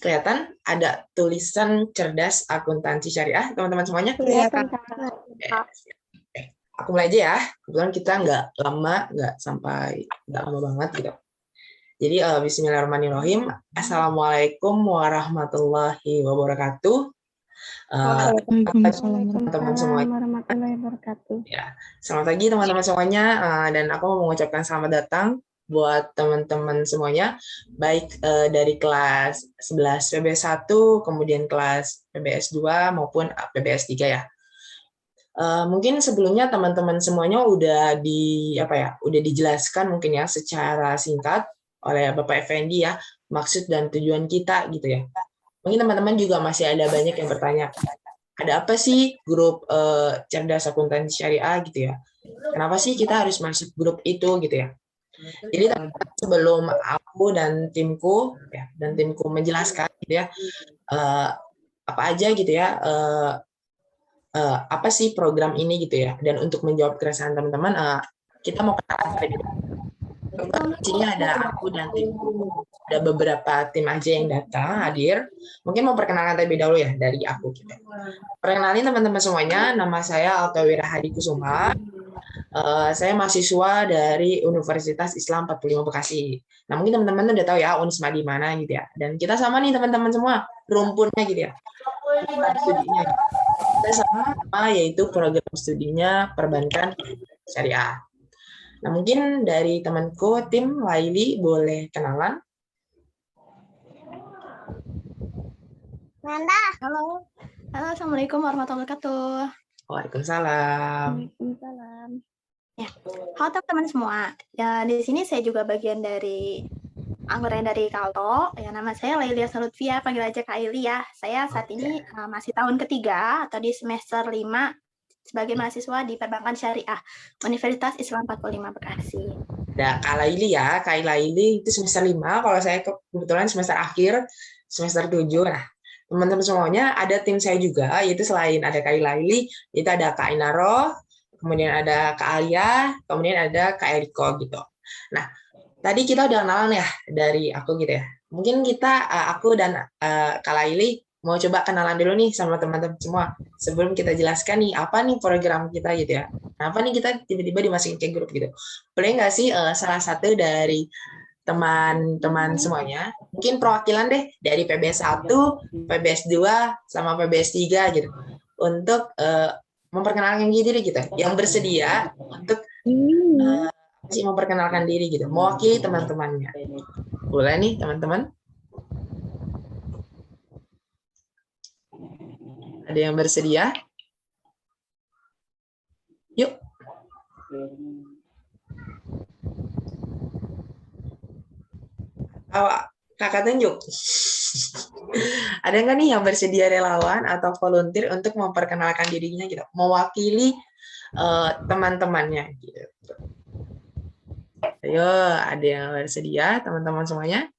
kelihatan ada tulisan cerdas akuntansi syariah, teman-teman semuanya? Kelihatan, Oke, Kak. aku mulai aja ya. Kebetulan kita nggak lama banget gitu. Jadi Bismillahirrahmanirrahim. Assalamualaikum warahmatullahi wabarakatuh. Waalaikumsalam Teman-teman semuanya. warahmatullahi wabarakatuh. Ya, selamat pagi teman-teman semuanya. Dan aku mau mengucapkan selamat datang buat teman-teman semuanya, baik dari kelas 11 PBS 1, kemudian kelas PBS 2 maupun PBS 3 ya. Mungkin sebelumnya teman-teman semuanya udah udah dijelaskan mungkin ya secara singkat oleh Bapak Effendi ya, maksud dan tujuan kita gitu ya. Mungkin teman-teman juga masih ada banyak yang bertanya, ada apa sih grup cerdas akuntansi syariah gitu ya? Kenapa sih kita harus masuk grup itu gitu ya? Jadi sebelum aku dan timku menjelaskan gitu ya, apa aja gitu ya, apa sih program ini gitu ya? Dan untuk menjawab keresahan teman-teman, kita mau kenalan terlebih dahulu. Di sini ada aku dan timku, ada beberapa tim aja yang datang hadir. Mungkin mau perkenalkan terlebih dahulu ya dari aku gitu. Perkenalin teman-teman semuanya, nama saya Altawira Hadi Kusuma. Saya mahasiswa dari Universitas Islam 45 Bekasi. Nah, mungkin teman-teman udah tahu ya Unisma di mana gitu ya. Dan kita sama nih teman-teman semua, rumpunnya gitu ya. Studinya gitu. Kita sama yaitu program studinya perbankan syariah. Nah, mungkin dari temanku tim Laili boleh kenalan. Halo. Halo, Assalamualaikum warahmatullahi wabarakatuh. Waalaikumsalam. Waalaikumsalam. Ya, halo teman-teman semua. Ya, di sini saya juga bagian dari anggota dari Kalto. Ya, nama saya Lailia Salutfia, panggil aja Kak Ili ya. Saya saat ini masih tahun ketiga atau di semester 5 sebagai mahasiswa di Perbankan Syariah Universitas Islam 45 Bekasi. Ada Kak Laili ya, Kak Laili itu semester 5, kalau saya kebetulan semester akhir, semester 7. Nah, teman-teman semuanya ada tim saya juga, yaitu selain ada Kak Laili, itu ada Kak Inaro, kemudian ada Kak Alia, kemudian ada Kak Eriko gitu. Nah, tadi kita udah kenalan ya dari aku gitu ya. Mungkin aku dan Kak Laili mau coba kenalan dulu nih sama teman-teman semua. Sebelum kita jelaskan nih, apa nih program kita gitu ya. Kenapa nih kita tiba-tiba dimasukin ke grup gitu. Boleh nggak sih salah satu dari teman-teman semuanya, mungkin perwakilan deh dari PBS 1, PBS 2, sama PBS 3 gitu. Untuk memperkenalkan diri gitu. Yang bersedia untuk memperkenalkan diri gitu. Mewakili teman-temannya. Boleh nih teman-teman? Ada yang bersedia? Yuk. Kakak tunjuk. Ada nggak nih yang bersedia relawan atau volunteer untuk memperkenalkan dirinya gitu, mewakili teman-temannya gitu. Ayo, ada yang bersedia teman-teman semuanya?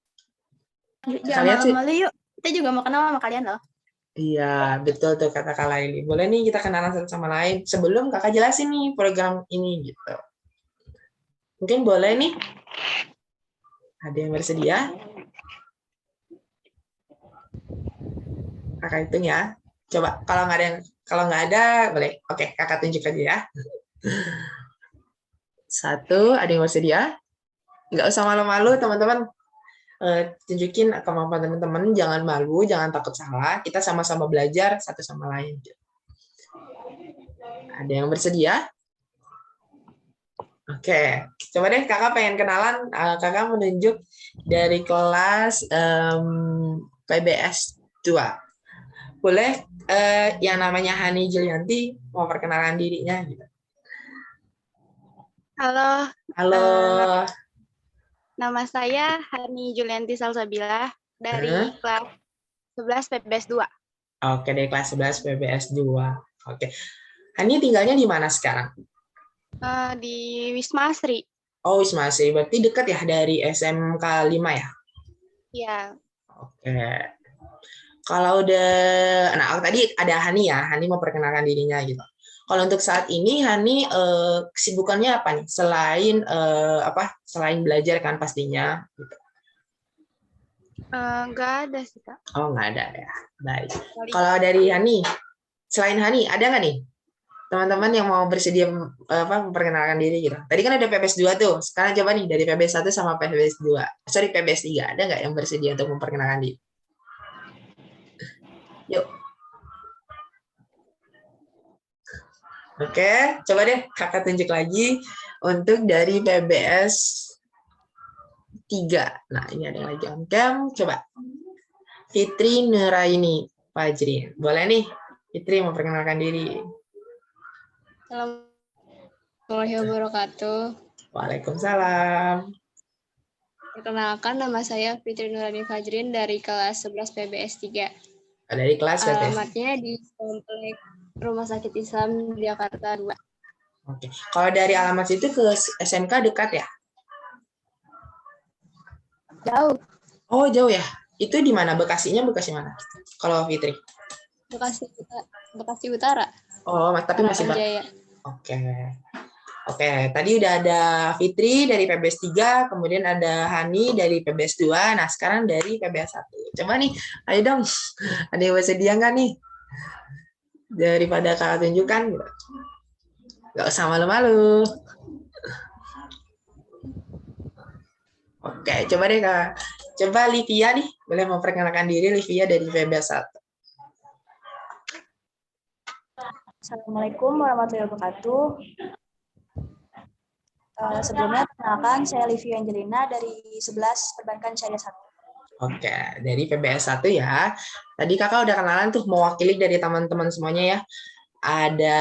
Jangan malu-malu yuk. Kita juga mau kenal sama kalian loh. Iya, betul tuh kata Kak Laili. Boleh nih kita kenalan satu sama lain. Sebelum kakak jelasin nih program ini gitu. Mungkin boleh nih. Ada yang bersedia? Kakak hitung ya. Coba kalau nggak ada boleh. Oke, kakak tunjuk aja ya. 1, ada yang bersedia? Nggak usah malu-malu teman-teman. Tunjukin kemampuan teman-teman, jangan malu, jangan takut salah. Kita sama-sama belajar satu sama lain. Ada yang bersedia? Oke, coba deh kakak pengen kenalan. Kakak menunjuk dari kelas PBS 2. Boleh yang namanya Hani Julianti mau perkenalan dirinya gitu. Halo. Halo. Nama saya Hani Julianti Salsabila dari kelas 11 PBS 2. Oke, dari kelas 11 PBS 2. Oke. Hani tinggalnya di mana sekarang? Di Wisma Asri. Oh, Wisma Asri. Berarti dekat ya dari SMK 5 ya? Iya. Oke. Kalau nah tadi ada Hani ya, Hani mau perkenalkan dirinya gitu. Kalau untuk saat ini Hani kesibukannya apa nih? Selain selain belajar kan pastinya. Gitu. Nggak ada sih, Kak. Oh, nggak ada ya. Baik. Kali. Kalau dari Hani, selain Hani, ada nggak nih teman-teman yang mau bersedia memperkenalkan diri gitu? Tadi kan ada PBS 2 tuh. Sekarang coba nih dari PBS 1 sama PBS 2. Sorry, PBS 3. Ada nggak yang bersedia untuk memperkenalkan diri? Yuk. Oke, coba deh kakak tunjuk lagi untuk dari PBS 3. Nah, ini ada yang lagi on cam. Coba. Fitri Nuraini Fajrin. Boleh nih, Fitri memperkenalkan diri. Assalamualaikum warahmatullahi wabarakatuh. Waalaikumsalam. Perkenalkan, nama saya Fitri Nurani Fajrin dari kelas 11 PBS 3. Dari kelas PBS. Alamatnya di Komplek Rumah Sakit Islam Jakarta 2. Oke. Kalau dari alamat itu ke SMK dekat ya? Jauh, Oh, jauh ya. Itu di mana? Bekasinya Bekasi mana? Kalau Fitri. Bekasi Utara. Oh, tapi masih Jaya. Oke. Oke, tadi udah ada Fitri dari PBS 3, kemudian ada Hani dari PBS 2, nah sekarang dari PBS 1. Coba nih, ayo dong, ada yang bersedia nggak nih? Daripada kakak tunjukkan, gitu. Nggak usah malu-malu. Oke, coba deh Kak. Coba Livia nih, boleh memperkenalkan diri Livia dari PBS 1. Assalamualaikum warahmatullahi wabarakatuh. Sebelumnya perkenalkan saya Livia Angelina dari 11 Perbankan Syariah 1. Oke, dari PBS 1 ya. Tadi kakak udah kenalan tuh mewakili dari teman-teman semuanya ya. Ada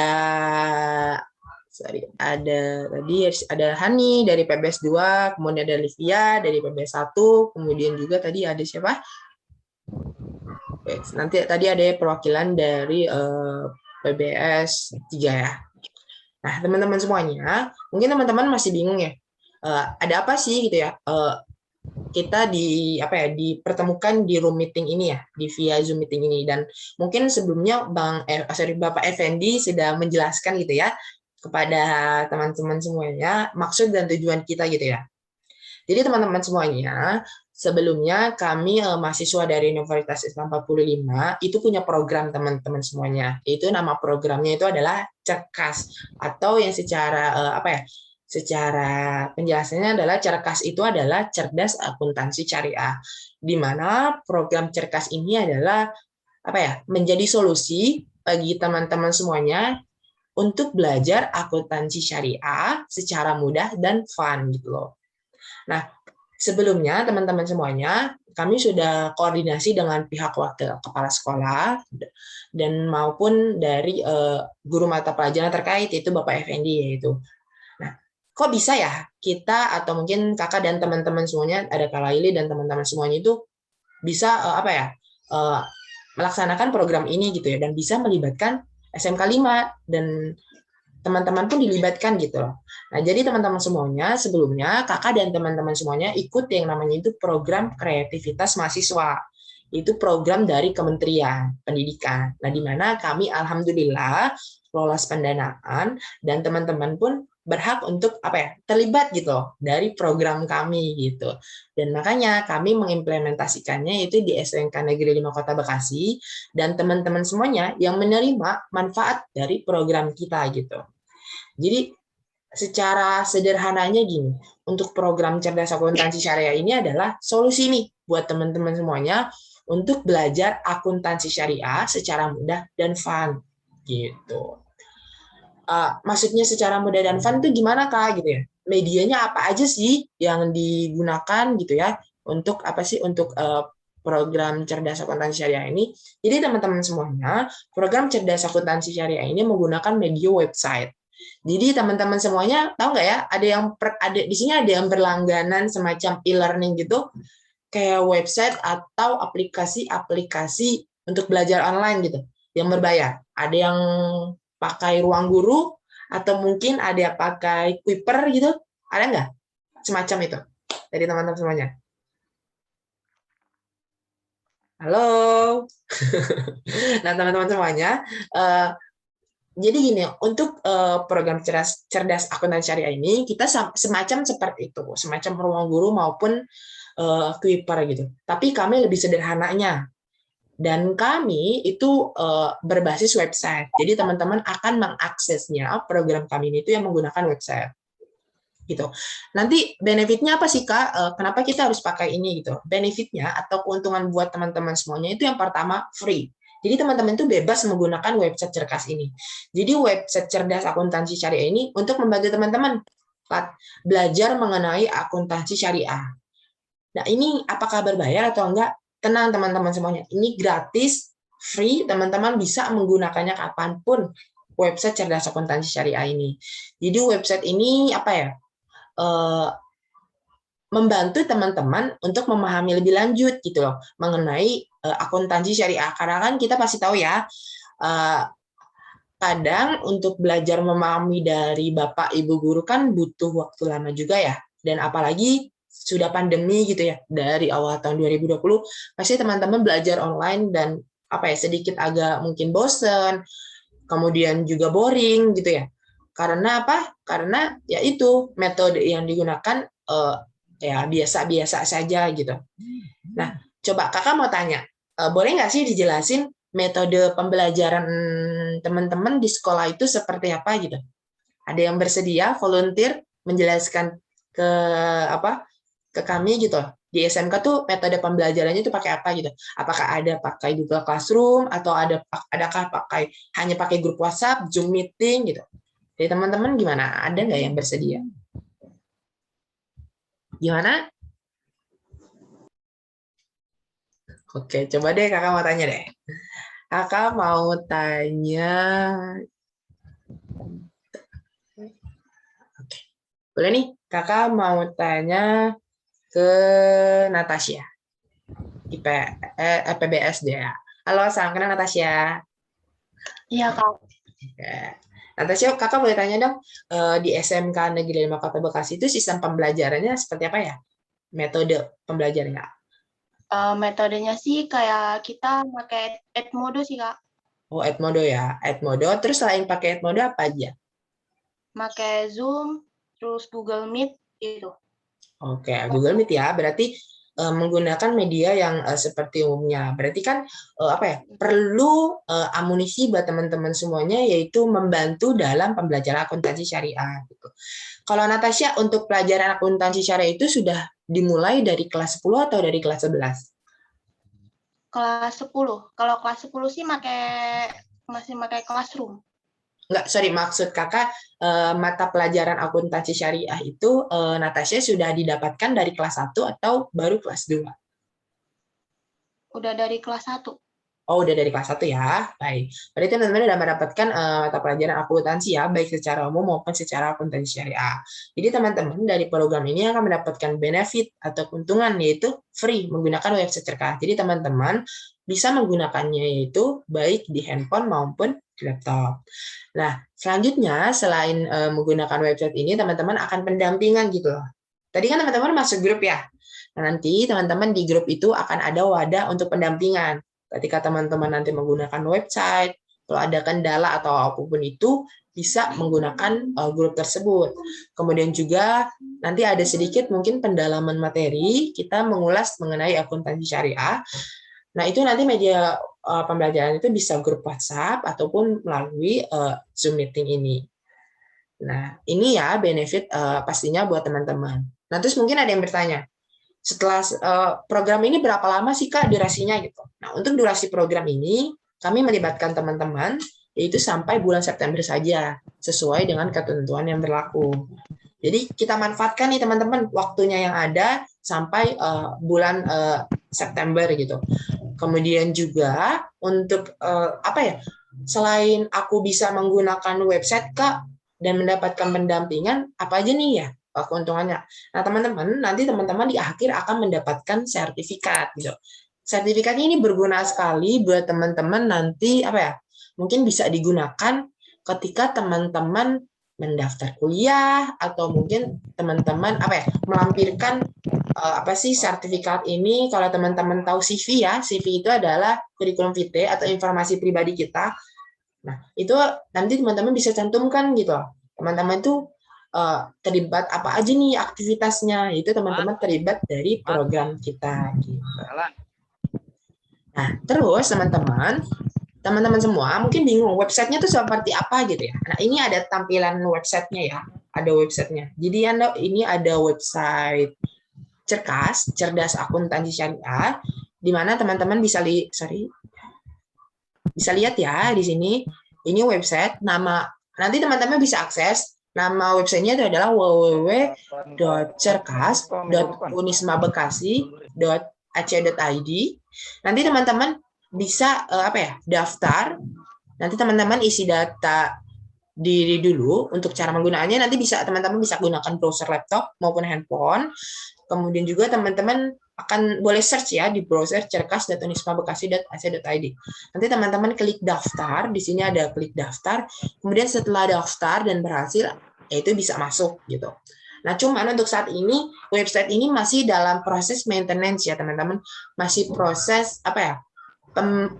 Hani dari PBS 2, kemudian ada Livia dari PBS 1, kemudian juga tadi ada siapa? Oke, nanti tadi ada perwakilan dari PBS 3 ya. Nah, teman-teman semuanya, mungkin teman-teman masih bingung ya. Ada apa sih gitu ya? Kita dipertemukan di room meeting ini ya, di via Zoom meeting ini, dan mungkin sebelumnya Bapak Effendi sudah menjelaskan gitu ya kepada teman-teman semuanya maksud dan tujuan kita gitu ya. Jadi teman-teman semuanya, sebelumnya kami mahasiswa dari Universitas Islam 45 itu punya program teman-teman semuanya. Itu nama programnya itu adalah Cerkas, atau yang secara secara penjelasannya adalah Cerkas itu adalah cerdas akuntansi syariah. Di mana program Cerkas ini adalah menjadi solusi bagi teman-teman semuanya untuk belajar akuntansi syariah secara mudah dan fun gitu loh. Nah, sebelumnya teman-teman semuanya, kami sudah koordinasi dengan pihak wakil kepala sekolah dan maupun dari guru mata pelajaran terkait, yaitu Bapak Effendi yaitu. Nah, kok bisa ya kita atau mungkin kakak dan teman-teman semuanya, ada Kak Laili dan teman-teman semuanya itu bisa melaksanakan program ini gitu ya, dan bisa melibatkan SMK 5 dan teman-teman pun dilibatkan gitu loh. Nah, jadi teman-teman semuanya, sebelumnya kakak dan teman-teman semuanya ikut yang namanya itu program kreativitas mahasiswa. Itu program dari Kementerian Pendidikan. Nah, di mana kami alhamdulillah lolos pendanaan dan teman-teman pun berhak untuk terlibat gitu loh dari program kami gitu. Dan makanya kami mengimplementasikannya itu di SMK Negeri 5 Kota Bekasi, dan teman-teman semuanya yang menerima manfaat dari program kita gitu. Jadi secara sederhananya gini, untuk program cerdas akuntansi syariah ini adalah solusi nih buat teman-teman semuanya untuk belajar akuntansi syariah secara mudah dan fun gitu. Maksudnya secara mudah dan fun itu gimana Kak gitu ya? Medianya apa aja sih yang digunakan gitu ya untuk untuk program cerdas akuntansi syariah ini? Jadi teman-teman semuanya, program cerdas akuntansi syariah ini menggunakan media website. Jadi teman-teman semuanya tahu nggak ya, ada di sini ada yang berlangganan semacam e-learning gitu, kayak website atau aplikasi-aplikasi untuk belajar online gitu, yang berbayar. Ada yang pakai Ruang Guru atau mungkin ada yang pakai Kuiper gitu, ada nggak semacam itu dari teman-teman semuanya? Halo. Nah teman-teman semuanya. Jadi gini, untuk program cerdas akuntansi syariah ini, kita semacam seperti itu, semacam Ruang Guru maupun Kuiper gitu. Tapi kami lebih sederhananya. Dan kami itu berbasis website. Jadi teman-teman akan mengaksesnya program kami ini itu yang menggunakan website. Gitu. Nanti benefitnya apa sih Kak? Kenapa kita harus pakai ini gitu? Benefitnya atau keuntungan buat teman-teman semuanya itu yang pertama free. Jadi teman-teman itu bebas menggunakan website cerdas ini. Jadi website cerdas akuntansi syariah ini untuk membantu teman-teman belajar mengenai akuntansi syariah. Nah ini apakah berbayar atau enggak? Tenang teman-teman semuanya. Ini gratis, free, teman-teman bisa menggunakannya kapanpun website cerdas akuntansi syariah ini. Jadi website ini apa ya? Membantu teman-teman untuk memahami lebih lanjut gitu loh mengenai akuntansi syariah, karena kan kita pasti tahu ya kadang untuk belajar memahami dari Bapak Ibu guru kan butuh waktu lama juga ya, dan apalagi sudah pandemi gitu ya, dari awal tahun 2020 pasti teman-teman belajar online dan apa ya sedikit agak mungkin bosen, kemudian juga boring gitu ya. Karena apa? Karena ya itu metode yang digunakan ya biasa-biasa saja gitu. Nah, coba kakak mau tanya, boleh nggak sih dijelasin metode pembelajaran teman-teman di sekolah itu seperti apa gitu? Ada yang bersedia volunteer menjelaskan ke kami gitu? Di SMK tuh metode pembelajarannya itu pakai apa gitu? Apakah ada pakai Google Classroom atau adakah hanya pakai grup WhatsApp, Zoom meeting gitu? Jadi teman-teman gimana? Ada nggak yang bersedia? Gimana? Oke, coba deh kakak mau tanya deh. Kakak mau tanya. Oke. Boleh nih, kakak mau tanya ke Natasha. PBS deh ya. Halo, salam kenal Natasha. Iya, Kak. Oke. Natasha, kakak boleh tanya dong, di SMK Negeri 5 Kota Bekasi itu sistem pembelajarannya seperti apa ya? Metode pembelajarannya? Metodenya sih kayak kita pakai Edmodo sih, Kak. Oh, Edmodo ya. Edmodo, terus selain pakai Edmodo apa aja? Pakai Zoom, terus Google Meet, gitu. Oke, Google Meet ya. Berarti menggunakan media yang seperti umumnya. Berarti kan perlu amunisi buat teman-teman semuanya, yaitu membantu dalam pembelajaran akuntansi syariah. Gitu. Kalau Natasha untuk pelajaran akuntansi syariah itu sudah dimulai dari kelas 10 atau dari kelas 11? Kelas 10. Kalau kelas 10 sih masih pakai Classroom. Enggak, sorry, maksud kakak mata pelajaran akuntansi syariah itu Natasha sudah didapatkan dari kelas 1 atau baru kelas 2? Udah dari kelas 1. Oh, udah dari kelas 1 ya. Baik. Berarti teman-teman sudah mendapatkan mata pelajaran akuntansi ya, baik secara umum maupun secara akuntansi syariah. Jadi teman-teman dari program ini akan mendapatkan benefit atau keuntungan, yaitu free menggunakan website cerdas. Jadi teman-teman bisa menggunakannya yaitu baik di handphone maupun di laptop. Nah, selanjutnya selain menggunakan website ini, teman-teman akan pendampingan gitu loh. Tadi kan teman-teman masuk grup ya. Nah, nanti teman-teman di grup itu akan ada wadah untuk pendampingan. Ketika teman-teman nanti menggunakan website, kalau ada kendala atau apapun itu, bisa menggunakan grup tersebut. Kemudian juga nanti ada sedikit mungkin pendalaman materi, kita mengulas mengenai akuntansi syariah. Nah, itu nanti media pembelajaran itu bisa grup WhatsApp ataupun melalui Zoom meeting ini. Nah, ini ya benefit pastinya buat teman-teman. Nah, terus mungkin ada yang bertanya, setelah program ini berapa lama sih Kak durasinya gitu? Nah, untuk durasi program ini kami melibatkan teman-teman yaitu sampai bulan September saja sesuai dengan ketentuan yang berlaku. Jadi kita manfaatkan nih teman-teman waktunya yang ada sampai bulan September gitu. Kemudian juga untuk selain aku bisa menggunakan website Kak dan mendapatkan pendampingan, apa aja nih ya keuntungannya? Nah, teman-teman, nanti teman-teman di akhir akan mendapatkan sertifikat gitu. Sertifikat ini berguna sekali buat teman-teman nanti mungkin bisa digunakan ketika teman-teman mendaftar kuliah atau mungkin teman-teman melampirkan sertifikat ini. Kalau teman-teman tahu CV ya, CV itu adalah kurikulum vitae atau informasi pribadi kita. Nah, itu nanti teman-teman bisa cantumkan gitu. Teman-teman itu terlibat apa aja nih aktivitasnya, itu teman-teman terlibat dari program kita gitu. Nah, terus teman-teman semua mungkin bingung websitenya itu seperti apa gitu ya. Nah, ini ada tampilan websitenya ya, ada websitenya. Jadi ini ada website Cerkas, Cerdas Akuntansi Syariah, di mana teman-teman bisa lihat ya di sini. Ini website, nanti teman-teman bisa akses. Nama websitenya itu adalah www.cerkas.unismabekasi.ac.id. Nanti teman-teman bisa daftar. Nanti teman-teman isi data diri dulu untuk cara menggunakannya. Nanti teman-teman bisa gunakan browser laptop maupun handphone. Kemudian juga teman-teman akan boleh search ya di browser cerkas.unismabekasi.ac.id. Nanti teman-teman klik daftar, di sini ada klik daftar. Kemudian setelah daftar dan berhasil, itu bisa masuk gitu. Nah, cuman untuk saat ini website ini masih dalam proses maintenance ya teman-teman, masih proses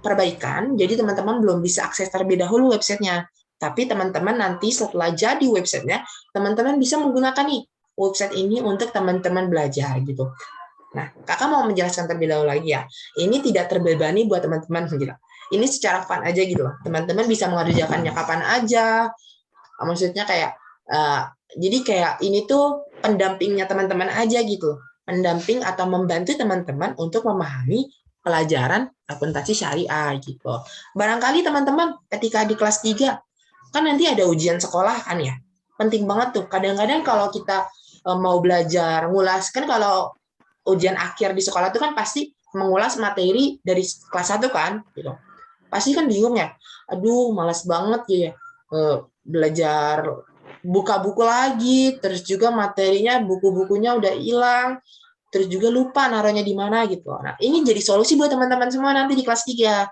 perbaikan. Jadi teman-teman belum bisa akses terlebih dahulu websitenya. Tapi teman-teman nanti setelah jadi websitenya, teman-teman bisa menggunakan nih website ini untuk teman-teman belajar gitu. Nah, kakak mau menjelaskan terlebih dahulu lagi ya. Ini tidak terbebani buat teman-teman gitu. Ini secara fun aja gitu loh. Teman-teman bisa mengerjakannya kapan aja. Maksudnya jadi kayak ini tuh pendampingnya teman-teman aja gitu. Pendamping atau membantu teman-teman untuk memahami pelajaran akuntansi syariah gitu. Barangkali teman-teman ketika di kelas 3 kan nanti ada ujian sekolah kan ya. Penting banget tuh. Kadang-kadang kalau kita mau belajar ngulas, kan kalau ujian akhir di sekolah itu kan pasti mengulas materi dari kelas 1 kan gitu. Pasti kan bingung ya. Aduh, malas banget ya belajar buka buku lagi, terus juga materinya buku-bukunya udah hilang, terus juga lupa naruhnya di mana gitu. Nah, ini jadi solusi buat teman-teman semua nanti di kelas 3.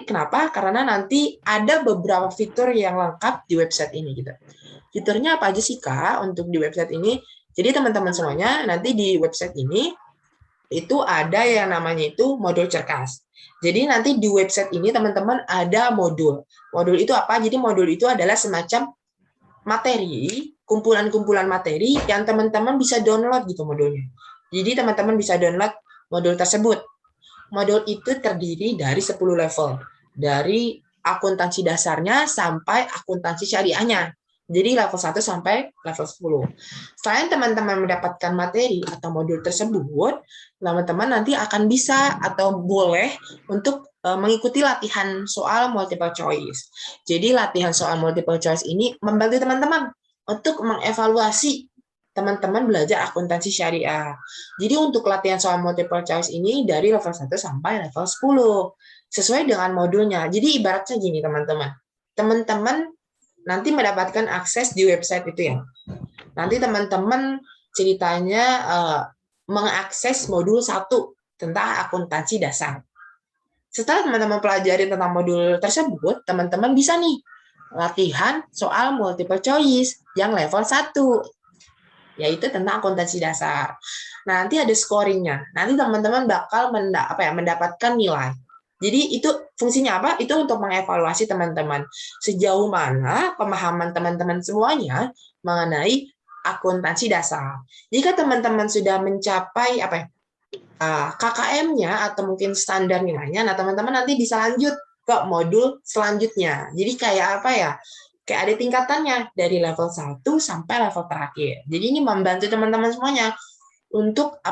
Kenapa? Karena nanti ada beberapa fitur yang lengkap di website ini gitu. Fiturnya apa aja sih Kak untuk di website ini? Jadi teman-teman semuanya nanti di website ini itu ada yang namanya itu modul cerkas. Jadi nanti di website ini teman-teman ada modul. Modul itu apa? Jadi modul itu adalah semacam materi, kumpulan-kumpulan materi yang teman-teman bisa download gitu modulnya. Jadi teman-teman bisa download modul tersebut. Modul itu terdiri dari 10 level. Dari akuntansi dasarnya sampai akuntansi syariahnya. Jadi level 1 sampai level 10. Selain teman-teman mendapatkan materi atau modul tersebut, teman-teman nanti akan bisa atau boleh untuk mengikuti latihan soal multiple choice. Jadi latihan soal multiple choice ini membantu teman-teman untuk mengevaluasi teman-teman belajar akuntansi syariah. Jadi untuk latihan soal multiple choice ini dari level 1 sampai level 10. Sesuai dengan modulnya. Jadi ibaratnya gini teman-teman. Teman-teman nanti mendapatkan akses di website itu ya. Nanti teman-teman ceritanya mengakses modul 1 tentang akuntansi dasar. Setelah teman-teman pelajari tentang modul tersebut, teman-teman bisa nih latihan soal multiple choice yang level 1, yaitu tentang akuntansi dasar. Nanti ada scoringnya. Nanti teman-teman bakal mendapatkan nilai. Jadi itu fungsinya apa? Itu untuk mengevaluasi teman-teman sejauh mana pemahaman teman-teman semuanya mengenai akuntansi dasar. Jika teman-teman sudah mencapai KKM-nya atau mungkin standar nilainya, nah teman-teman nanti bisa lanjut ke modul selanjutnya. Jadi kayak kayak ada tingkatannya dari level 1 sampai level terakhir. Jadi ini membantu teman-teman semuanya untuk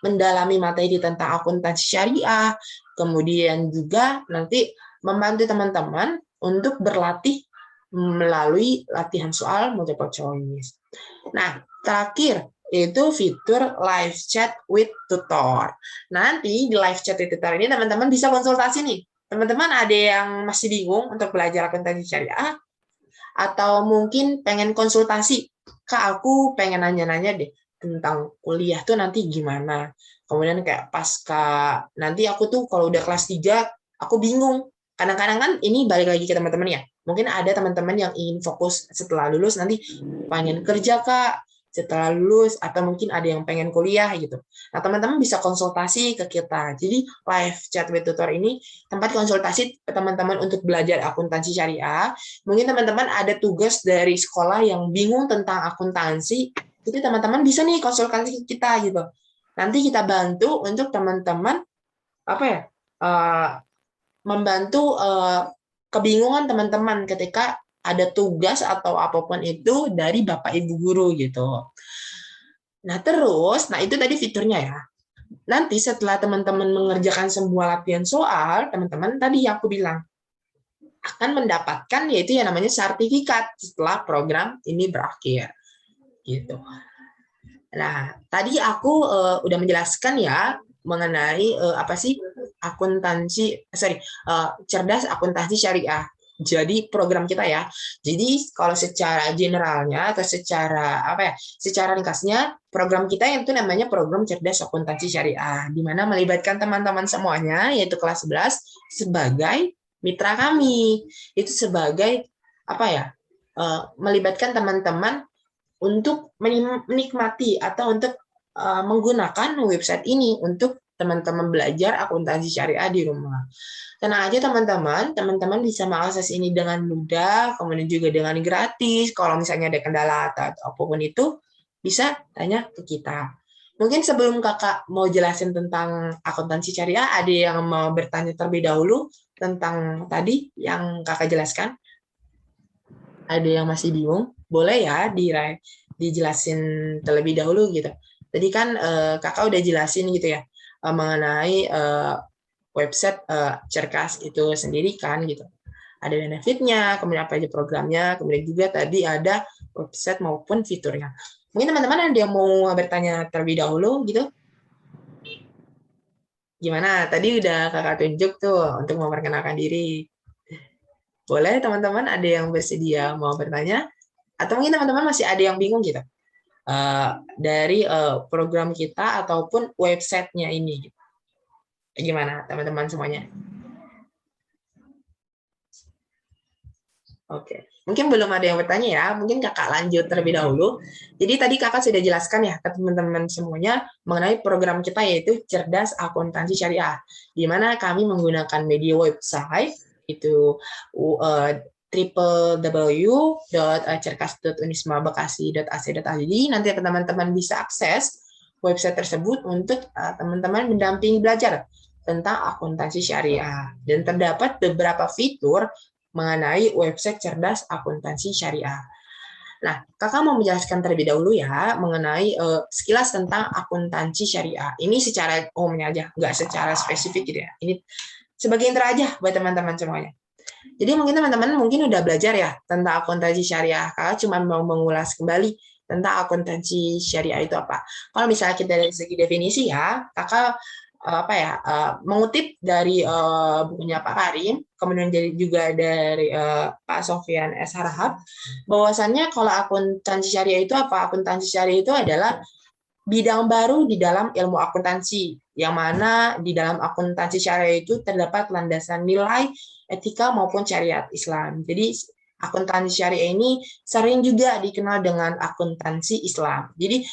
mendalami materi tentang akuntansi syariah, kemudian juga nanti membantu teman-teman untuk berlatih melalui latihan soal multiple choice. Nah, terakhir itu fitur live chat with tutor. Nanti di live chat with tutor ini teman-teman bisa konsultasi nih. Teman-teman ada yang masih bingung untuk belajar akuntansi syariah atau mungkin pengen konsultasi, Kak aku pengen nanya-nanya deh tentang kuliah tuh nanti gimana. Kemudian kayak pasca nanti aku tuh kalau udah kelas 3 aku bingung. Kadang-kadang kan ini balik lagi ke teman-teman ya. Mungkin ada teman-teman yang ingin fokus setelah lulus nanti pengen kerja Kak, setelah lulus, atau mungkin ada yang pengen kuliah gitu. Nah, teman-teman bisa konsultasi ke kita. Jadi live chat with tutor ini tempat konsultasi teman-teman untuk belajar akuntansi syariah. Mungkin teman-teman ada tugas dari sekolah yang bingung tentang akuntansi, itu teman-teman bisa nih konsultasi ke kita gitu. Nanti kita bantu untuk teman-teman membantu kebingungan teman-teman ketika ada tugas atau apapun itu dari Bapak Ibu guru gitu. Nah, itu tadi fiturnya ya. Nanti setelah teman-teman mengerjakan semua latihan soal, teman-teman tadi yang aku bilang akan mendapatkan yaitu yang namanya sertifikat setelah program ini berakhir. Gitu. Nah, tadi aku udah menjelaskan ya mengenai cerdas akuntansi syariah. Jadi program kita ya. Jadi kalau secara generalnya atau secara ringkasnya program kita itu namanya program cerdas akuntansi syariah, di mana melibatkan teman-teman semuanya yaitu kelas 11 sebagai mitra kami. Itu sebagai melibatkan teman-teman untuk menikmati atau untuk menggunakan website ini untuk teman-teman belajar akuntansi syariah di rumah. Tenang aja teman-teman bisa mengakses ini dengan mudah, kemudian juga dengan gratis. Kalau misalnya ada kendala atau apapun itu, bisa tanya ke kita. Mungkin sebelum kakak mau jelasin tentang akuntansi syariah, ada yang mau bertanya terlebih dahulu tentang tadi yang kakak jelaskan? Ada yang masih bingung? Boleh ya dijelasin terlebih dahulu gitu. Tadi kan kakak udah jelasin gitu ya mengenai website Cerkas itu sendiri kan gitu. Ada benefitnya, kemudian apa aja programnya, kemudian juga tadi ada website maupun fiturnya. Mungkin teman-teman ada yang mau bertanya terlebih dahulu gitu? Gimana? Tadi udah kakak tunjuk tuh untuk memperkenalkan diri. Boleh teman-teman ada yang bersedia mau bertanya? Atau mungkin teman-teman masih ada yang bingung gitu? Dari program kita ataupun websitenya ini. Gimana teman-teman semuanya? Oke, mungkin belum ada yang bertanya ya, mungkin kakak lanjut terlebih dahulu. Jadi tadi kakak sudah jelaskan ya ke teman-teman semuanya mengenai program kita yaitu Cerdas Akuntansi Syariah, di mana kami menggunakan media website itu www.cerkas.unismabekasi.ac.id. Nanti teman-teman bisa akses website tersebut untuk teman-teman mendampingi belajar tentang akuntansi syariah. Dan terdapat beberapa fitur mengenai website cerdas akuntansi syariah. Nah, kakak mau menjelaskan terlebih dahulu ya mengenai sekilas tentang akuntansi syariah. Ini secara umumnya aja, nggak secara spesifik gitu ya. Ini sebagai intro aja buat teman-teman semuanya. Jadi mungkin teman-teman udah belajar ya tentang akuntansi syariah. Kakak cuma mau mengulas kembali tentang akuntansi syariah itu apa. Kalau misalnya kita dari segi definisi ya, kakak mengutip dari bukunya Pak Karim, kemudian juga dari Pak Sofyan S. Harahap, bahwasannya kalau akuntansi syariah itu apa? Akuntansi syariah itu adalah bidang baru di dalam ilmu akuntansi, yang mana di dalam akuntansi syariah itu terdapat landasan nilai, etika maupun syariat Islam. Jadi akuntansi syariah ini sering juga dikenal dengan akuntansi Islam. Jadi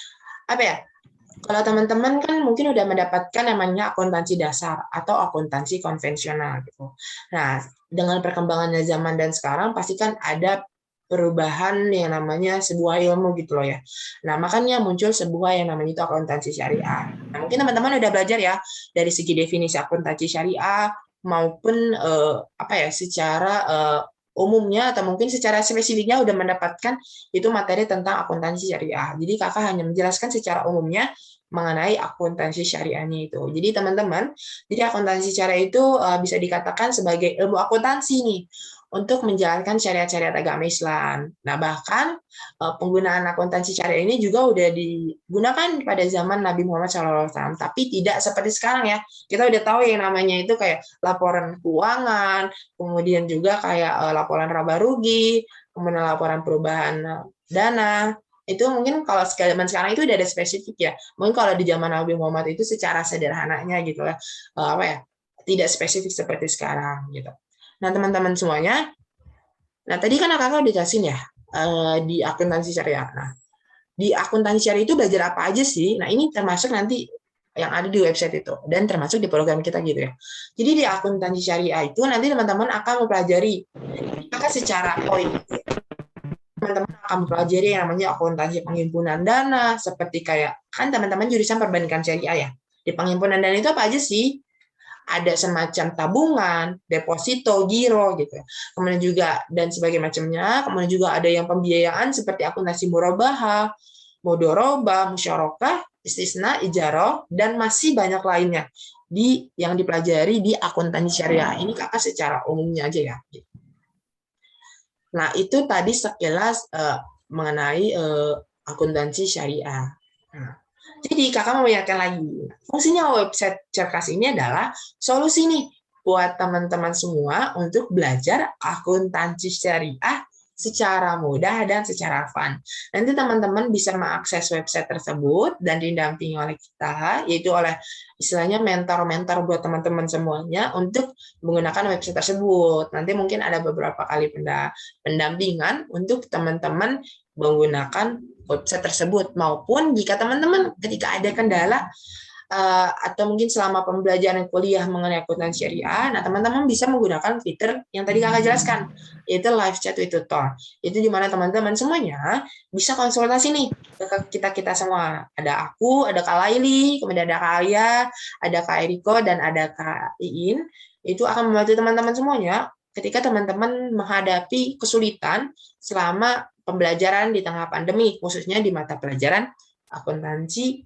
kalau teman-teman kan mungkin udah mendapatkan namanya akuntansi dasar atau akuntansi konvensional gitu. Nah, dengan perkembangannya zaman dan sekarang pasti kan ada perubahan yang namanya sebuah ilmu gitu loh ya. Nah, makanya muncul sebuah yang namanya itu akuntansi syariah. Nah, mungkin teman-teman udah belajar ya dari segi definisi akuntansi syariah maupun secara umumnya atau mungkin secara spesifiknya udah mendapatkan itu materi tentang akuntansi syariah. Jadi kakak hanya menjelaskan secara umumnya mengenai akuntansi syariahnya itu. Jadi teman-teman, jadi akuntansi syariah itu bisa dikatakan sebagai ilmu akuntansi nih untuk menjalankan syariat-syariat agama Islam. Nah, bahkan penggunaan akuntansi syariah ini juga udah digunakan pada zaman Nabi Muhammad SAW, tapi tidak seperti sekarang ya. Kita udah tahu yang namanya itu kayak laporan keuangan, kemudian juga kayak laporan laba rugi, kemudian laporan perubahan dana. Itu mungkin kalau zaman sekarang itu udah ada spesifik ya. Mungkin kalau di zaman Nabi Muhammad itu secara sederhananya gitu ya, tidak spesifik seperti sekarang gitu. Nah, teman-teman semuanya, nah tadi kan kakak udah jelasin ya di akuntansi syariah. Nah, di akuntansi syariah itu belajar apa aja sih? Nah, ini termasuk nanti yang ada di website itu dan termasuk di program kita gitu ya. Jadi di akuntansi syariah itu nanti teman-teman akan mempelajari secara poin. Teman-teman akan mempelajari yang namanya akuntansi penghimpunan dana, seperti kayak kan teman-teman jurusan perbankan syariah ya. Di penghimpunan dana itu apa aja sih? Ada semacam tabungan, deposito, giro gitu. Kemudian juga dan sebagai macamnya, kemudian juga ada yang pembiayaan seperti akuntansi murabahah, mudharabah, musyarakah, istisna, ijarah, dan masih banyak lainnya yang dipelajari di akuntansi syariah. Ini kakak secara umumnya aja ya. Nah, itu tadi sekilas mengenai akuntansi syariah. Nah, jadi kakak mau ingatkan lagi, fungsinya website Cerkas ini adalah solusi nih buat teman-teman semua untuk belajar akuntansi syariah secara mudah dan secara fun. Nanti teman-teman bisa mengakses website tersebut dan didampingi oleh kita, yaitu oleh istilahnya mentor-mentor buat teman-teman semuanya untuk menggunakan website tersebut. Nanti mungkin ada beberapa kali pendampingan untuk teman-teman menggunakan website tersebut, maupun jika teman-teman ketika ada kendala atau mungkin selama pembelajaran kuliah mengenai akuntansi syariah, nah teman-teman bisa menggunakan fitur yang tadi kakak jelaskan, yaitu live chat with tutor. Itu di mana teman-teman semuanya bisa konsultasi nih ke kita semua. Ada aku, ada Kak Laili, kemudian ada Kak Alia, ada Kak Eriko, dan ada Kak Iin. Itu akan membantu teman-teman semuanya ketika teman-teman menghadapi kesulitan selama pembelajaran di tengah pandemi, khususnya di mata pelajaran akuntansi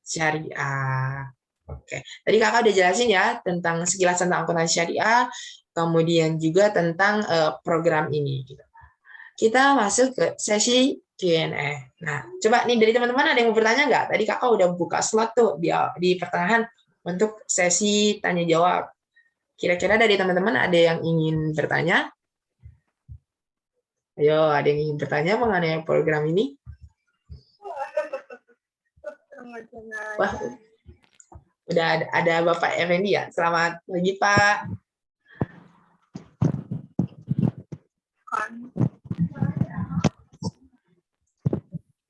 syariah. Oke, tadi kakak udah jelasin ya tentang sekilas tentang akuntansi syariah, kemudian juga tentang program ini. Kita masuk ke sesi Q&A. Nah, coba nih dari teman-teman ada yang mau bertanya nggak? Tadi kakak udah buka slot tuh di pertengahan untuk sesi tanya jawab. Kira-kira dari teman-teman ada yang ingin bertanya? Ayo, ada yang ingin bertanya mengenai program ini? Wah, udah ada Bapak Effendi ya. Selamat pagi, Pak.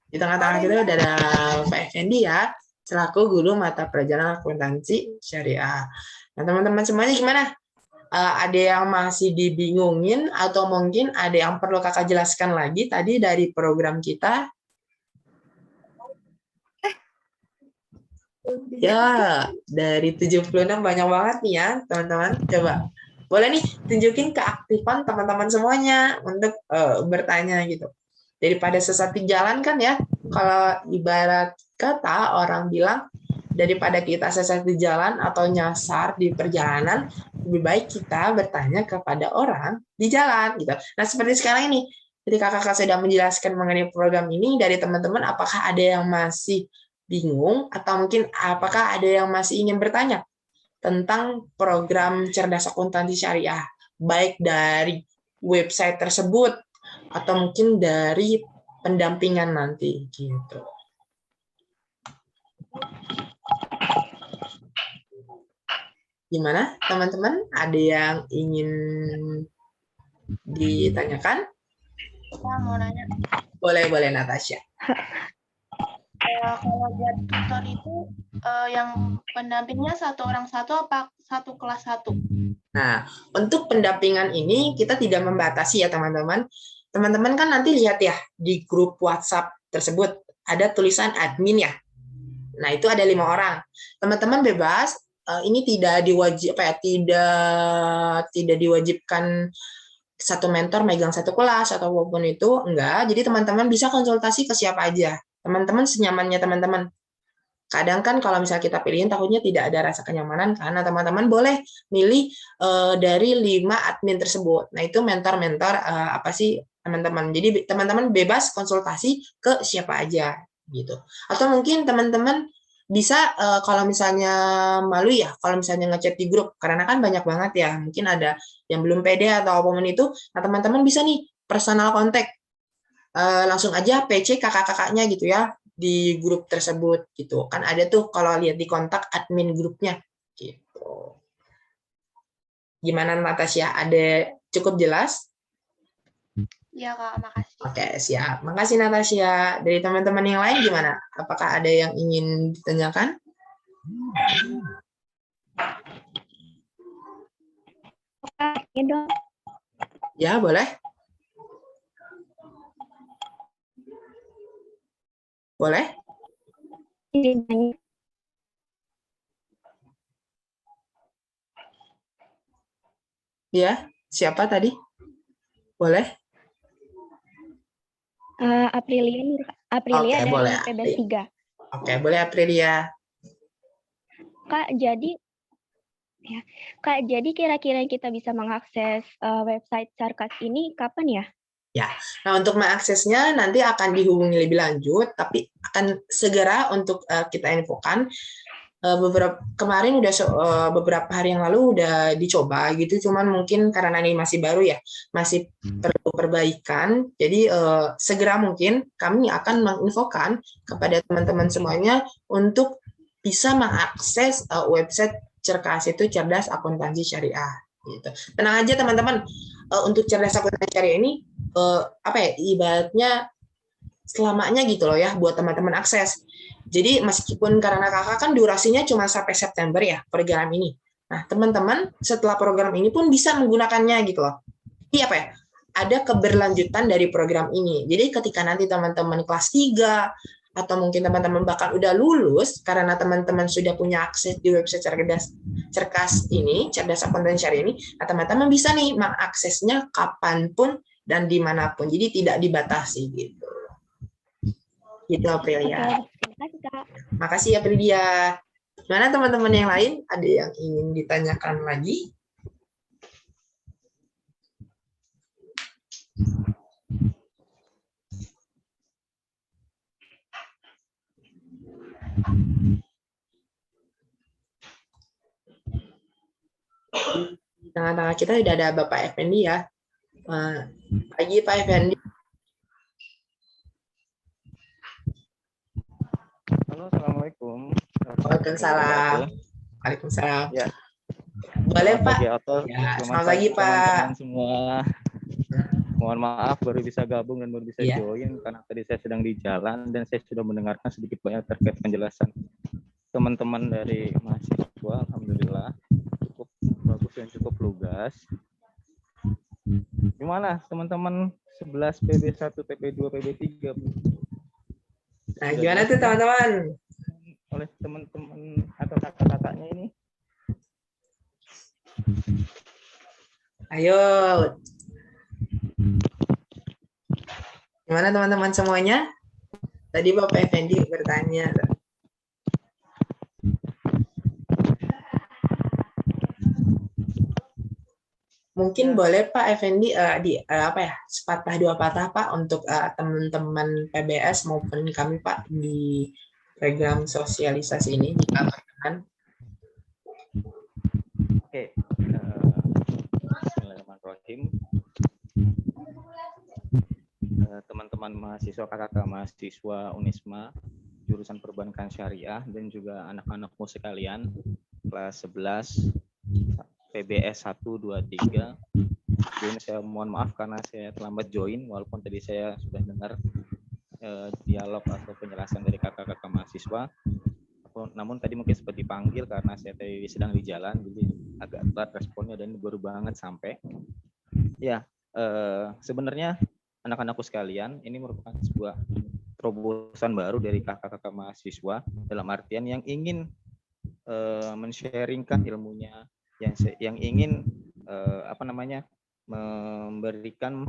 Di tengah-tengah kita udah ada Bapak Effendi ya, selaku guru mata pelajaran akuntansi syariah. Nah, teman-teman semuanya gimana? Ada yang masih dibingungin atau mungkin ada yang perlu kakak jelaskan lagi tadi dari program kita? Ya, dari 76 banyak banget nih ya, teman-teman. Coba, boleh nih tunjukin keaktifan teman-teman semuanya untuk bertanya gitu. Daripada sesat di jalan kan ya, kalau ibarat kata orang bilang, daripada kita sesat di jalan atau nyasar di perjalanan, lebih baik kita bertanya kepada orang di jalan gitu. Nah, seperti sekarang ini, ketika kakak sudah menjelaskan mengenai program ini, dari teman-teman apakah ada yang masih bingung atau mungkin apakah ada yang masih ingin bertanya tentang program cerdas akuntansi syariah, baik dari website tersebut atau mungkin dari pendampingan nanti gitu. Gimana teman-teman? Ada yang ingin ditanyakan? Saya mau nanya. Boleh Natasha. Kalau buat tutor itu yang pendampingnya satu orang satu apa satu kelas satu? Nah, untuk pendampingan ini kita tidak membatasi ya teman-teman. Teman-teman kan nanti lihat ya di grup WhatsApp tersebut ada tulisan admin ya. Nah, itu ada 5 orang. Teman-teman bebas, ini tidak diwajibkan satu mentor megang satu kelas atau apapun itu, enggak. Jadi teman-teman bisa konsultasi ke siapa aja. Teman-teman senyamannya teman-teman. Kadang kan kalau misalnya kita pilihin takutnya tidak ada rasa kenyamanan, karena teman-teman boleh milih dari 5 admin tersebut. Nah, itu mentor-mentor apa sih teman-teman. Jadi teman-teman bebas konsultasi ke siapa aja gitu. Atau mungkin teman-teman bisa kalau misalnya malu ya, kalau misalnya ngechat di grup, karena kan banyak banget ya, mungkin ada yang belum pede atau apapun itu, nah teman-teman bisa nih personal contact, langsung aja PC kakak-kakaknya gitu ya, di grup tersebut gitu. Kan ada tuh kalau lihat di kontak admin grupnya gitu. Gimana Natasha? Ada cukup jelas? Ya Kak, makasih. Oke, siap. Makasih Natasha. Dari teman-teman yang lain gimana? Apakah ada yang ingin ditanyakan? Ya, boleh. Boleh? Ya, siapa tadi? Boleh? Aprilia Oke, dari boleh. PBS 3. Oke, boleh Aprilia. Kak, jadi kira-kira kita bisa mengakses website Carkas ini kapan ya? Ya, nah untuk mengaksesnya nanti akan dihubungi lebih lanjut, tapi akan segera untuk kita infokan. Kemarin beberapa hari yang lalu udah dicoba gitu, cuman mungkin karena ini masih baru ya, masih perlu perbaikan. Jadi segera mungkin kami akan menginfokan kepada teman-teman semuanya untuk bisa mengakses website Cerkas itu Cerdas Akuntansi Syariah. Gitu. Tenang aja teman-teman, untuk Cerdas Akuntansi Syariah ini ibaratnya selamanya gitu loh ya buat teman-teman akses. Jadi meskipun karena kakak kan durasinya cuma sampai September ya program ini. Nah teman-teman setelah program ini pun bisa menggunakannya gitu loh. Jadi apa ya? Ada keberlanjutan dari program ini. Jadi ketika nanti teman-teman kelas 3 atau mungkin teman-teman bahkan udah lulus karena teman-teman sudah punya akses di website Cerkas ini, Cerdas Akuntansi Syariah ini, nah teman-teman bisa nih mengaksesnya kapanpun dan dimanapun. Jadi tidak dibatasi gitu. Gitu Aprilia. Makasih Aprilia. Mana teman-teman yang lain? Ada yang ingin ditanyakan lagi? Di tengah-tengah kita sudah ada Bapak Effendi ya. Pagi Pak Effendi. Halo, Assalamualaikum. Waalaikumsalam. Waalaikumsalam. Ya. Boleh Pak? Ya, selamat pagi Pak. Teman-teman semua. Mohon maaf baru bisa gabung dan baru bisa join karena tadi saya sedang di jalan dan saya sudah mendengarkan sedikit banyak terkait penjelasan teman-teman dari mahasiswa. Alhamdulillah cukup bagus dan cukup lugas. Gimana teman-teman 11 PB1, PB2, PB3? Nah, gimana tuh teman-teman? Oleh teman-teman atau kakak-kakaknya ini? Ayo. Gimana teman-teman semuanya? Tadi Bapak Effendi bertanya. Mungkin boleh Pak Effendi sepatah dua patah Pak untuk teman-teman PBS maupun kami Pak di program sosialisasi ini jika berkenan. Oke. Bismillahirrahmanirrahim. Teman-teman mahasiswa, kakak mahasiswa Unisma jurusan perbankan syariah dan juga anak-anakmu sekalian kelas 11 PBS 1, 2, 3. Jadi saya mohon maaf karena saya terlambat join walaupun tadi saya sudah dengar dialog atau penjelasan dari kakak-kakak mahasiswa. Namun tadi mungkin sempat dipanggil karena saya tadi sedang di jalan jadi agak telat responnya dan baru banget sampai. Ya, sebenarnya anak-anakku sekalian, ini merupakan sebuah terobosan baru dari kakak-kakak mahasiswa dalam artian yang ingin men-sharingkan ilmunya, yang ingin memberikan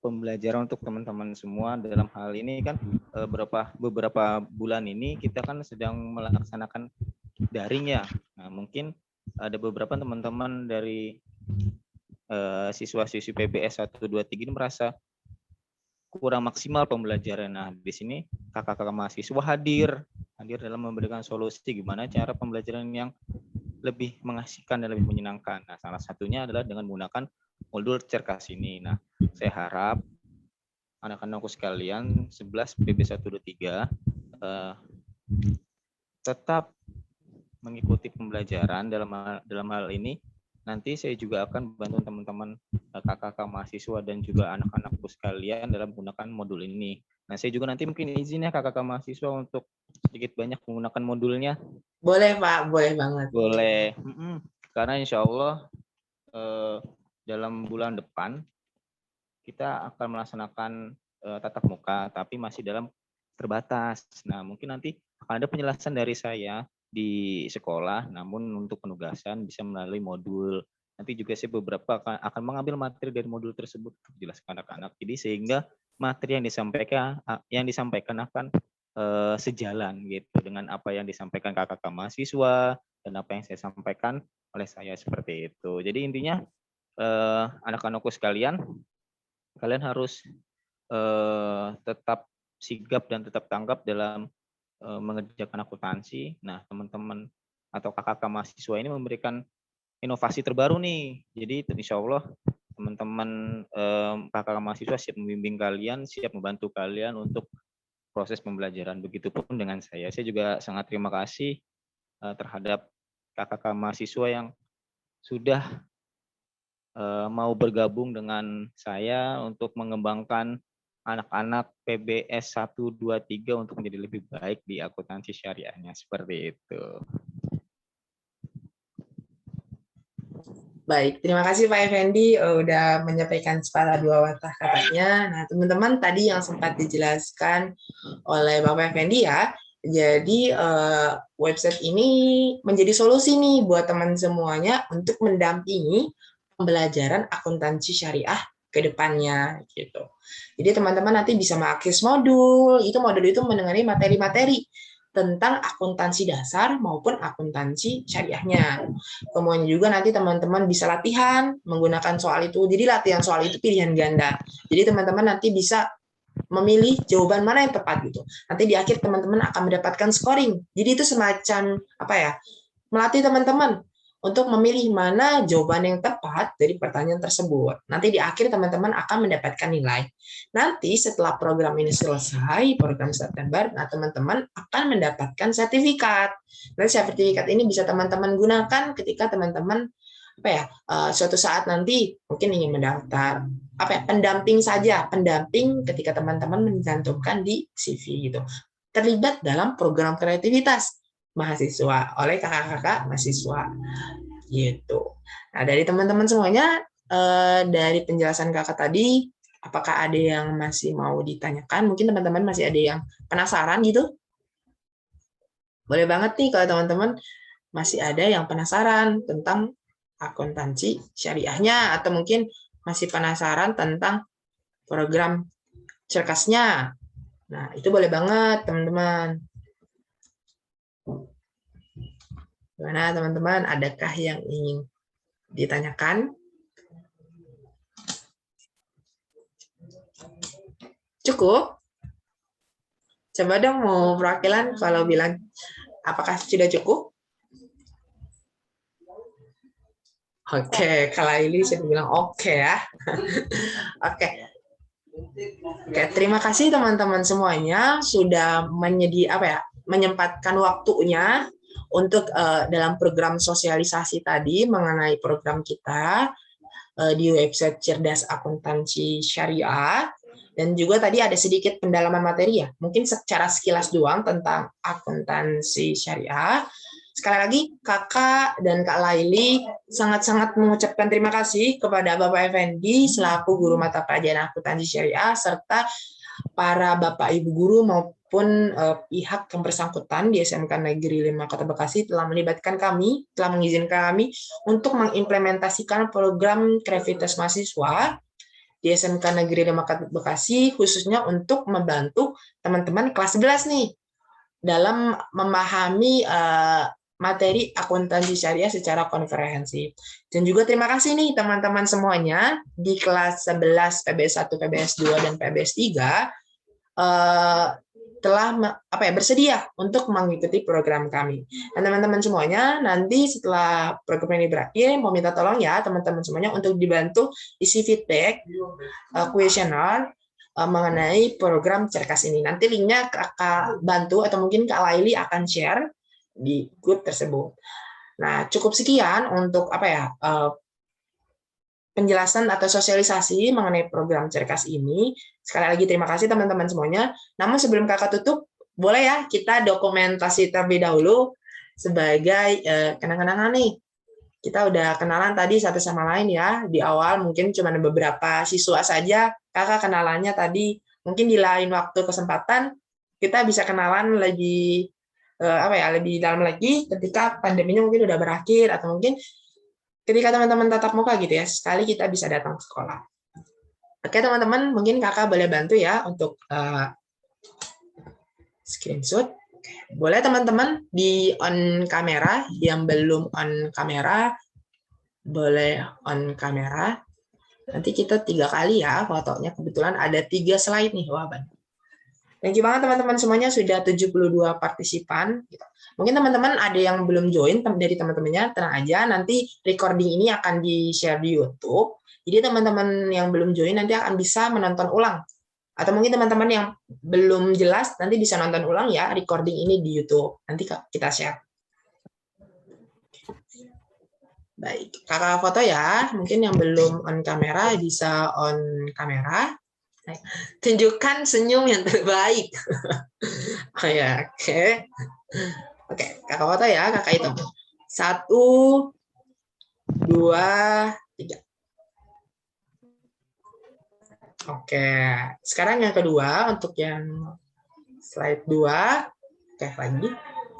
pembelajaran untuk teman-teman semua. Dalam hal ini kan beberapa bulan ini kita kan sedang melaksanakan daring ya. Nah, mungkin ada beberapa teman-teman dari siswa-siswi PBS 1, 2, 3 ini merasa kurang maksimal pembelajaran. Nah, di sini kakak-kakak mahasiswa hadir dalam memberikan solusi gimana cara pembelajaran yang lebih mengasihkan dan lebih menyenangkan. Nah, salah satunya adalah dengan menggunakan modul Cerkas ini. Nah, saya harap anak-anakku sekalian 11 PB1, 2, 3 tetap mengikuti pembelajaran dalam hal ini nanti saya juga akan bantu teman-teman kakak-kakak mahasiswa dan juga anak-anakku sekalian dalam menggunakan modul ini. Nah, saya juga nanti mungkin izin ya kakak-kakak mahasiswa untuk sedikit banyak menggunakan modulnya. Boleh Pak, boleh banget. Boleh. Karena insya Allah dalam bulan depan kita akan melaksanakan tatap muka, tapi masih dalam terbatas. Nah, mungkin nanti akan ada penjelasan dari saya di sekolah, namun untuk penugasan bisa melalui modul. Nanti juga saya beberapa akan mengambil materi dari modul tersebut untuk jelaskan anak-anak. Jadi sehingga materi yang disampaikan akan sejalan gitu dengan apa yang disampaikan kakak-kakak mahasiswa dan apa yang saya sampaikan oleh saya seperti itu. Jadi intinya anak-anakku sekalian, kalian harus tetap sigap dan tetap tanggap dalam mengerjakan akuntansi. Nah, teman-teman atau kakak-kakak mahasiswa ini memberikan inovasi terbaru nih. Jadi insya Allah teman-teman kakak-kakak mahasiswa siap membimbing kalian, siap membantu kalian untuk proses pembelajaran. Begitupun dengan saya. Saya juga sangat terima kasih terhadap kakak-kakak mahasiswa yang sudah mau bergabung dengan saya untuk mengembangkan anak-anak PBS 1, 2, 3 untuk menjadi lebih baik di akuntansi syariahnya. Seperti itu. Baik, terima kasih Pak Effendi udah menyampaikan sepatah dua patah katanya. Nah, teman-teman tadi yang sempat dijelaskan oleh Bapak Effendi ya, jadi website ini menjadi solusi nih buat teman semuanya untuk mendampingi pembelajaran akuntansi syariah ke depannya gitu. Jadi teman-teman nanti bisa mengakses modul itu mengenai materi-materi tentang akuntansi dasar maupun akuntansi syariahnya. Kemudian juga nanti teman-teman bisa latihan menggunakan soal itu. Jadi latihan soal itu pilihan ganda. Jadi teman-teman nanti bisa memilih jawaban mana yang tepat gitu. Nanti di akhir teman-teman akan mendapatkan scoring. Jadi itu semacam melatih teman-teman untuk memilih mana jawaban yang tepat dari pertanyaan tersebut. Nanti di akhir teman-teman akan mendapatkan nilai. Nanti setelah program ini selesai, program September, nah teman-teman akan mendapatkan sertifikat. Dan sertifikat ini bisa teman-teman gunakan ketika teman-teman suatu saat nanti mungkin ingin mendaftar pendamping ketika teman-teman mencantumkan di CV gitu. Terlibat dalam program kreativitas mahasiswa oleh kakak-kakak mahasiswa gitu. Nah, dari teman-teman semuanya dari penjelasan kakak tadi, apakah ada yang masih mau ditanyakan? Mungkin teman-teman masih ada yang penasaran gitu? Boleh banget nih kalau teman-teman masih ada yang penasaran tentang akuntansi syariahnya atau mungkin masih penasaran tentang program Cerkasnya. Nah, itu boleh banget teman-teman. Gimana teman-teman, adakah yang ingin ditanyakan? Cukup? Coba dong mau perwakilan kalau bilang apakah sudah cukup? Oke, kalau ini saya bilang oke ya. Oke. Oke, terima kasih teman-teman semuanya sudah menyempatkan waktunya untuk dalam program sosialisasi tadi mengenai program kita di website Cerdas Akuntansi Syariah, dan juga tadi ada sedikit pendalaman materi ya, mungkin secara sekilas doang tentang akuntansi syariah. Sekali lagi Kakak dan Kak Laili sangat-sangat mengucapkan terima kasih kepada Bapak Effendi selaku guru mata pelajaran akuntansi syariah serta para Bapak Ibu guru maupun pihak yang bersangkutan di SMK Negeri 5 Kota Bekasi telah melibatkan kami, telah mengizinkan kami untuk mengimplementasikan program kreativitas mahasiswa di SMK Negeri 5 Kota Bekasi khususnya untuk membantu teman-teman kelas 11 nih dalam memahami materi akuntansi syariah secara komprehensif. Dan juga terima kasih nih teman-teman semuanya di kelas 11 PBS 1, PBS 2 dan PBS 3 telah bersedia untuk mengikuti program kami. Dan teman-teman semuanya nanti setelah program ini berakhir mau minta tolong ya teman-teman semuanya untuk dibantu isi feedback kuesioner mengenai program Cerkas ini. Nanti linknya Kakak bantu atau mungkin Kak Laili akan share di grup tersebut. Nah, cukup sekian untuk penjelasan atau sosialisasi mengenai program Cerkas ini. Sekali lagi terima kasih teman-teman semuanya. Namun sebelum kakak tutup, boleh ya kita dokumentasi terlebih dahulu sebagai kenang-kenangan nih. Kita udah kenalan tadi satu sama lain ya. Di awal mungkin cuma beberapa siswa saja kakak kenalannya tadi. Mungkin di lain waktu kesempatan kita bisa kenalan lebih lebih dalam lagi ketika pandeminya mungkin udah berakhir atau mungkin ketika teman-teman tatap muka gitu ya, sekali kita bisa datang ke sekolah. Oke teman-teman, mungkin kakak boleh bantu ya untuk screenshot. Boleh teman-teman di on kamera, yang belum on kamera, boleh on kamera. Nanti kita 3 kali ya fotonya, kebetulan ada 3 slide nih, wah banyak. Thank you banget teman-teman semuanya, sudah 72 partisipan. Mungkin teman-teman ada yang belum join dari teman-temannya, tenang aja, nanti recording ini akan di-share di YouTube. Jadi teman-teman yang belum join nanti akan bisa menonton ulang. Atau mungkin teman-teman yang belum jelas nanti bisa nonton ulang ya recording ini di YouTube. Nanti kita share. Baik, kakak foto ya. Mungkin yang belum on kamera bisa on kamera. Tunjukkan senyum yang terbaik. Oh ya, oke. Oke, kakak foto ya, kakak hitung. 1, 2, 3. Oke, sekarang yang kedua untuk yang slide 2. Oke, lagi.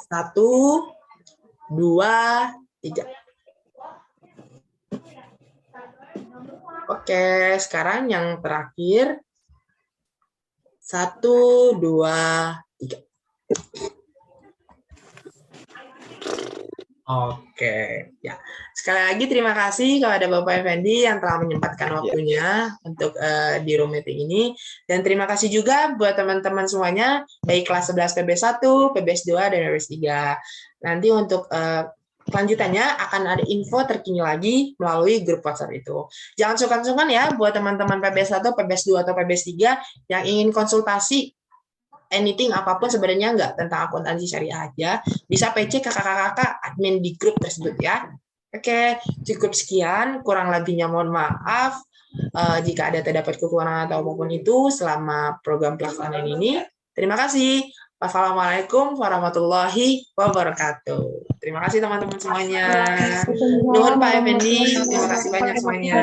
1, 2, 3. Oke, sekarang yang terakhir. 1, 2, 3. Oke, ya. Sekali lagi terima kasih kepada Bapak Effendi yang telah menyempatkan waktunya untuk di room meeting ini. Dan terima kasih juga buat teman-teman semuanya, baik kelas 11 PBS 1, PBS 2, dan PBS 3. Nanti untuk kelanjutannya akan ada info terkini lagi melalui grup WhatsApp itu. Jangan sungkan-sungkan ya buat teman-teman PBS 1, PBS 2, atau PBS 3 yang ingin konsultasi anything apapun sebenarnya enggak tentang akuntansi syariah aja, bisa PC ke kakak-kakak admin di grup tersebut ya. Oke, cukup sekian, kurang lebihnya mohon maaf jika ada terdapat kekurangan atau apapun itu selama program pelaksanaan ini. Terima kasih. Wassalamualaikum warahmatullahi wabarakatuh. Terima kasih teman-teman semuanya. Nuhun Pak Effendi, terima kasih banyak semuanya.